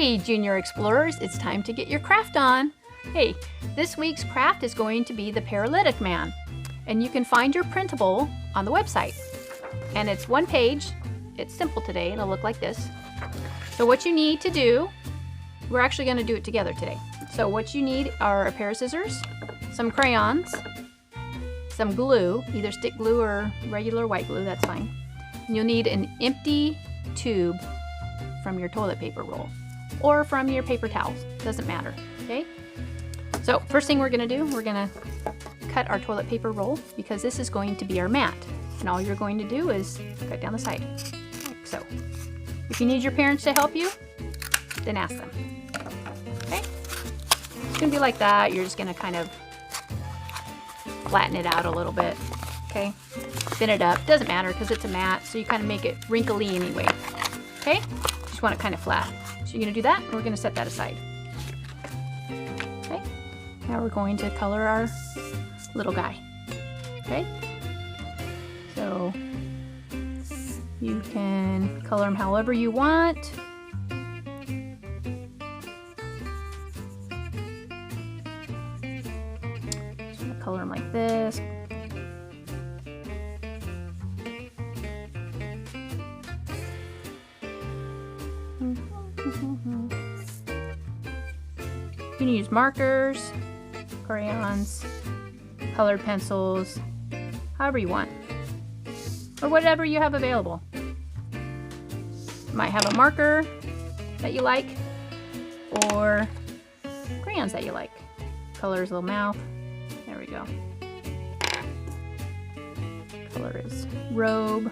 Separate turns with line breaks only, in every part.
Hey, Junior Explorers, it's time to get your craft on. Hey, this week's craft is going to be the Paralytic Man, and you can find your printable on the website. And it's one page. It's simple today. It'll look like this. So what you need to do, we're actually going to do it together today. So what you need are a pair of scissors, some crayons, some glue, either stick glue or regular white glue, that's fine. And you'll need an empty tube from your toilet paper roll or from your paper towels, doesn't matter, okay? So first thing we're gonna do, we're gonna cut our toilet paper roll because this is going to be our mat. And all you're going to do is cut down the side, like so. If you need your parents to help you, then ask them, okay? It's gonna be like that. You're just gonna kind of flatten it out a little bit, okay? Thin it up, doesn't matter because it's a mat, so you kind of make it wrinkly anyway, okay? Just want it kind of flat. So you're gonna do that, and we're gonna set that aside. Okay, now we're going to color our little guy, okay? So you can color him however you want. Just gonna color him like this. You can use markers, crayons, colored pencils, however you want, or whatever you have available. You might have a marker that you like, or crayons that you like. Color his little mouth. There we go. Color his robe.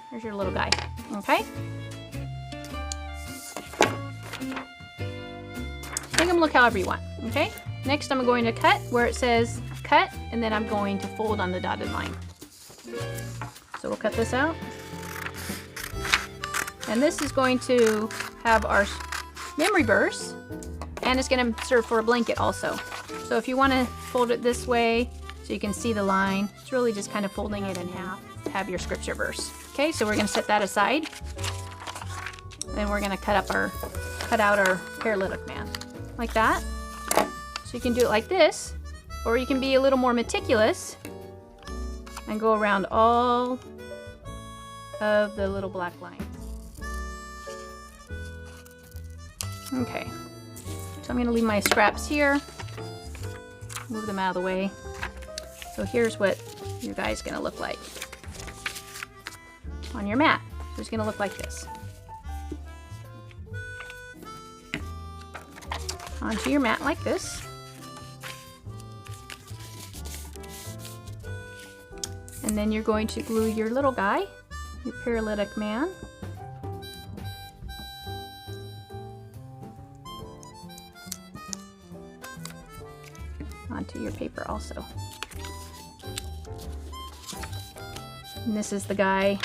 Here's your little guy, okay? Make him look however you want, okay? Next, I'm going to cut where it says cut, and then I'm going to fold on the dotted line. So we'll cut this out. And this is going to have our memory verse, and it's going to serve for a blanket also. So if you want to fold it this way so you can see the line, it's really just kind of folding it in half to have your scripture verse. Okay, so we're going to set that aside. Then we're going to cut out our Paralytic Man like that. So you can do it like this, or you can be a little more meticulous and go around all of the little black lines. Okay, so I'm going to leave my scraps here, move them out of the way. So here's what your guy's going to look like on your mat. So it's going to look like this. Onto your mat like this. And then you're going to glue your little guy, your Paralytic Man. Onto your paper also. And this is the guy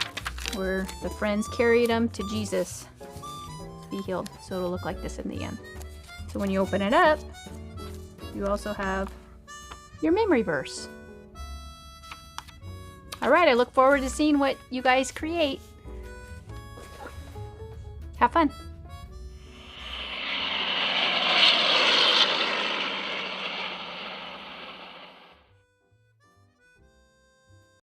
where the friends carried him to Jesus to be healed. So it'll look like this in the end. So when you open it up, you also have your memory verse. All right, I look forward to seeing what you guys create. Have fun.